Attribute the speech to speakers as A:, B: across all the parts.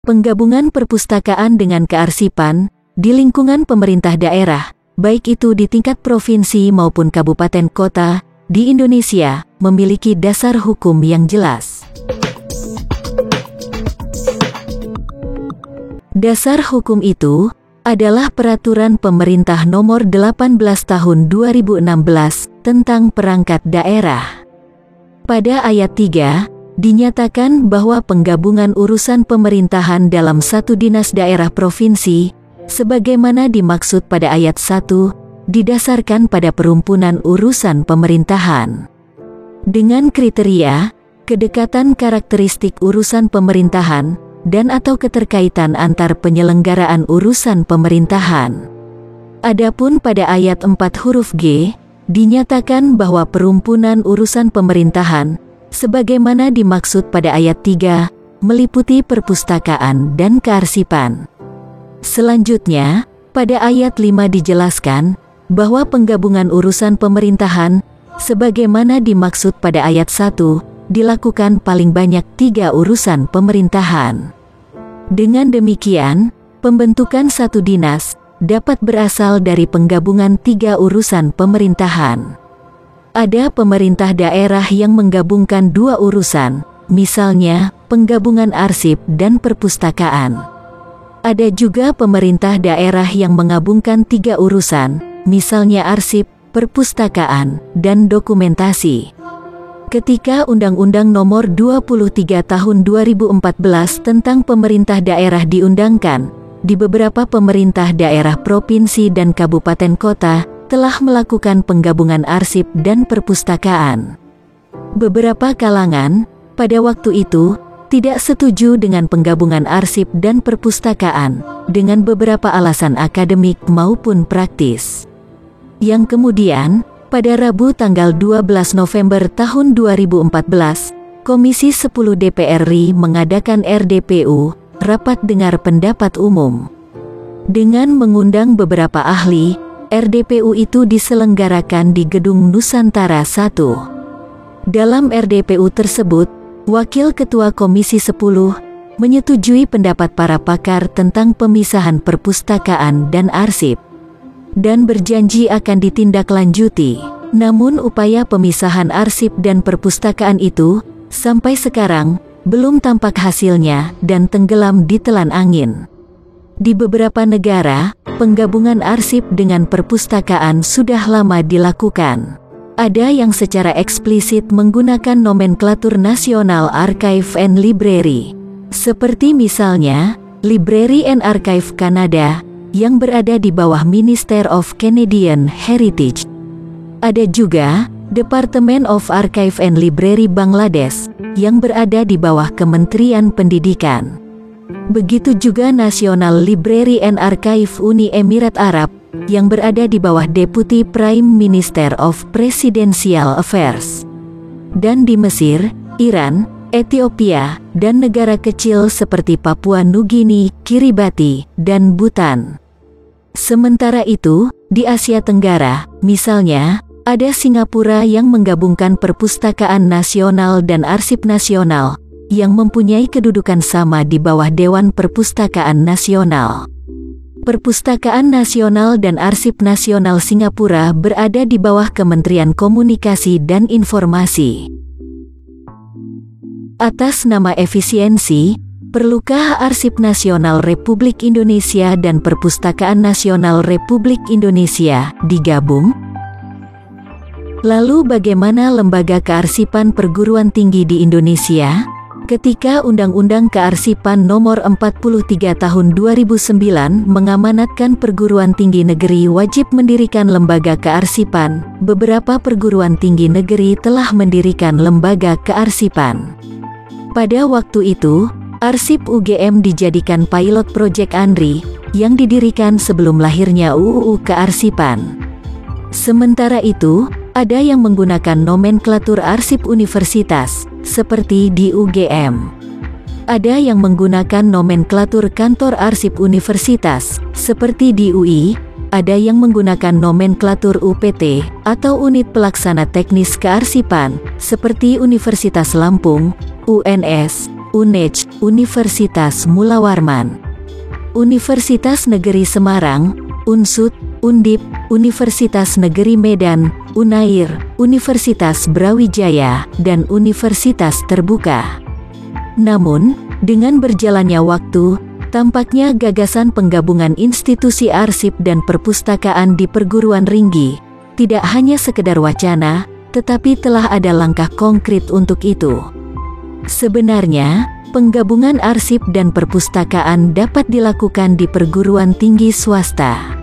A: Penggabungan perpustakaan dengan kearsipan di lingkungan pemerintah daerah, baik itu di tingkat provinsi maupun kabupaten kota, di Indonesia, memiliki dasar hukum yang jelas. Dasar hukum itu adalah Peraturan Pemerintah Nomor 18 Tahun 2016 tentang Perangkat Daerah. Pada ayat 3, dinyatakan bahwa penggabungan urusan pemerintahan dalam satu dinas daerah provinsi, sebagaimana dimaksud pada ayat 1, didasarkan pada perumpunan urusan pemerintahan. Dengan kriteria, kedekatan karakteristik urusan pemerintahan, dan atau keterkaitan antar penyelenggaraan urusan pemerintahan. Adapun pada ayat 4 huruf G, dinyatakan bahwa perumpunan urusan pemerintahan, sebagaimana dimaksud pada ayat 3, meliputi perpustakaan dan kearsipan. Selanjutnya, pada ayat 5 dijelaskan bahwa penggabungan urusan pemerintahan, sebagaimana dimaksud pada ayat 1, dilakukan paling banyak 3 urusan pemerintahan. Dengan demikian, pembentukan satu dinas dapat berasal dari penggabungan 3 urusan pemerintahan. Ada pemerintah daerah yang menggabungkan 2 urusan, misalnya penggabungan arsip dan perpustakaan. Ada juga pemerintah daerah yang menggabungkan 3 urusan, misalnya arsip, perpustakaan, dan dokumentasi. Ketika Undang-Undang Nomor 23 Tahun 2014 tentang pemerintah daerah diundangkan, di beberapa pemerintah daerah provinsi dan kabupaten kota telah melakukan penggabungan arsip dan perpustakaan. Beberapa kalangan, pada waktu itu, tidak setuju dengan penggabungan arsip dan perpustakaan, dengan beberapa alasan akademik maupun praktis. Yang kemudian, pada Rabu tanggal 12 November tahun 2014, Komisi 10 DPR RI mengadakan RDPU, Rapat Dengar Pendapat Umum. Dengan mengundang beberapa ahli, RDPU itu diselenggarakan di Gedung Nusantara 1. Dalam RDPU tersebut, Wakil Ketua Komisi 10 menyetujui pendapat para pakar tentang pemisahan perpustakaan dan arsip, dan berjanji akan ditindaklanjuti. Namun upaya pemisahan arsip dan perpustakaan itu, sampai sekarang, belum tampak hasilnya dan tenggelam di telan angin. Di beberapa negara, penggabungan arsip dengan perpustakaan sudah lama dilakukan. Ada yang secara eksplisit menggunakan nomenklatur nasional Archive and Library, seperti misalnya, Library and Archive Kanada, yang berada di bawah Minister of Canadian Heritage. Ada juga, Department of Archive and Library Bangladesh, yang berada di bawah Kementerian Pendidikan. Begitu juga National Library and Archive Uni Emirat Arab, yang berada di bawah Deputy Prime Minister of Presidential Affairs. Dan di Mesir, Iran, Ethiopia, dan negara kecil seperti Papua Nugini, Kiribati, dan Bhutan. Sementara itu, di Asia Tenggara, misalnya, ada Singapura yang menggabungkan perpustakaan nasional dan arsip nasional, yang mempunyai kedudukan sama di bawah Dewan Perpustakaan Nasional. Perpustakaan Nasional dan Arsip Nasional Singapura berada di bawah Kementerian Komunikasi dan Informasi. Atas nama efisiensi, perlukah Arsip Nasional Republik Indonesia dan Perpustakaan Nasional Republik Indonesia digabung? Lalu bagaimana lembaga kearsipan perguruan tinggi di Indonesia? Ketika Undang-Undang Kearsipan Nomor 43 Tahun 2009 mengamanatkan perguruan tinggi negeri wajib mendirikan lembaga kearsipan, beberapa perguruan tinggi negeri telah mendirikan lembaga kearsipan. Pada waktu itu, Arsip UGM dijadikan pilot Project ANDRI, yang didirikan sebelum lahirnya UU Kearsipan. Sementara itu, ada yang menggunakan nomenklatur arsip universitas, seperti di UGM. Ada yang menggunakan nomenklatur kantor arsip universitas, seperti di UI. Ada yang menggunakan nomenklatur UPT, atau unit pelaksana teknis kearsipan, seperti Universitas Lampung, UNS, UNEJ, Universitas Mula Warman, Universitas Negeri Semarang, UNSUD, Undip, Universitas Negeri Medan, UNAIR, Universitas Brawijaya, dan Universitas Terbuka. Namun, dengan berjalannya waktu, tampaknya gagasan penggabungan institusi arsip dan perpustakaan di perguruan tinggi tidak hanya sekedar wacana, tetapi telah ada langkah konkret untuk itu. Sebenarnya, penggabungan arsip dan perpustakaan dapat dilakukan di perguruan tinggi swasta.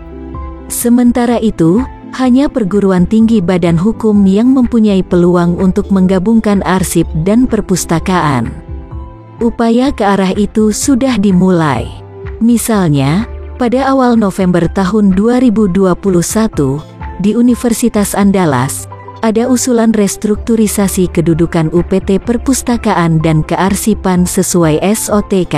A: Sementara itu, hanya perguruan tinggi badan hukum yang mempunyai peluang untuk menggabungkan arsip dan perpustakaan. Upaya ke arah itu sudah dimulai. Misalnya, pada awal November tahun 2021, di Universitas Andalas, ada usulan restrukturisasi kedudukan UPT Perpustakaan dan Kearsipan sesuai SOTK,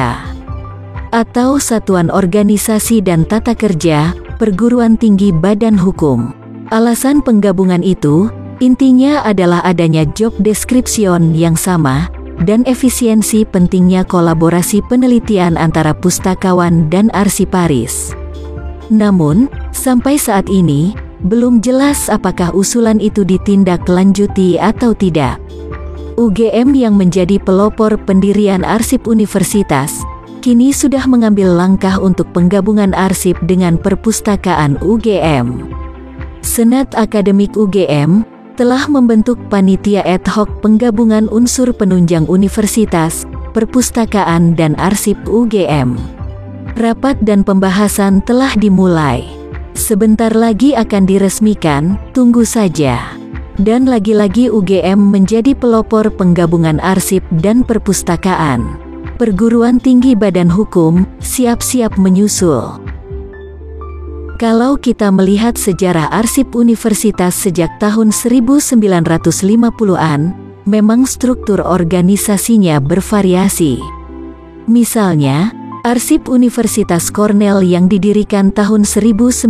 A: atau Satuan Organisasi dan Tata Kerja Perguruan Tinggi Badan Hukum. Alasan penggabungan itu, intinya adalah adanya job description yang sama, dan efisiensi pentingnya kolaborasi penelitian antara pustakawan dan arsiparis. Namun, sampai saat ini, belum jelas apakah usulan itu ditindaklanjuti atau tidak. UGM yang menjadi pelopor pendirian arsip universitas, kini sudah mengambil langkah untuk penggabungan arsip dengan perpustakaan UGM. Senat Akademik UGM telah membentuk panitia ad hoc penggabungan unsur penunjang universitas, perpustakaan dan arsip UGM. Rapat dan pembahasan telah dimulai. Sebentar lagi akan diresmikan, tunggu saja. Dan lagi-lagi UGM menjadi pelopor penggabungan arsip dan perpustakaan. Perguruan tinggi badan hukum, siap-siap menyusul. Kalau kita melihat sejarah arsip universitas sejak tahun 1950-an, memang struktur organisasinya bervariasi. Misalnya, Arsip Universitas Cornell yang didirikan tahun 1951,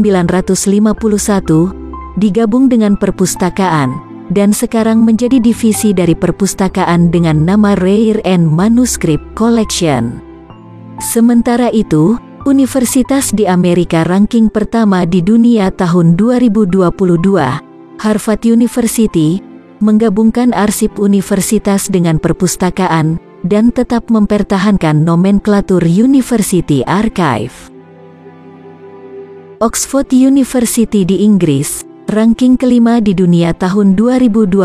A: digabung dengan perpustakaan, dan sekarang menjadi divisi dari perpustakaan dengan nama Rare and Manuscript Collection. Sementara itu, universitas di Amerika ranking pertama di dunia tahun 2022, Harvard University, menggabungkan arsip universitas dengan perpustakaan, dan tetap mempertahankan nomenklatur University Archive. Oxford University di Inggris, ranking kelima di dunia tahun 2022,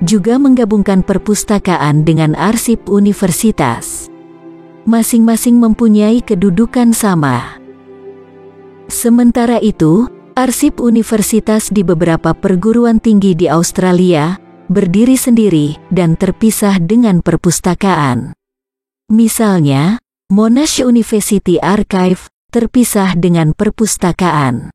A: juga menggabungkan perpustakaan dengan arsip universitas. Masing-masing mempunyai kedudukan sama. Sementara itu, arsip universitas di beberapa perguruan tinggi di Australia berdiri sendiri dan terpisah dengan perpustakaan. Misalnya, Monash University Archive terpisah dengan perpustakaan.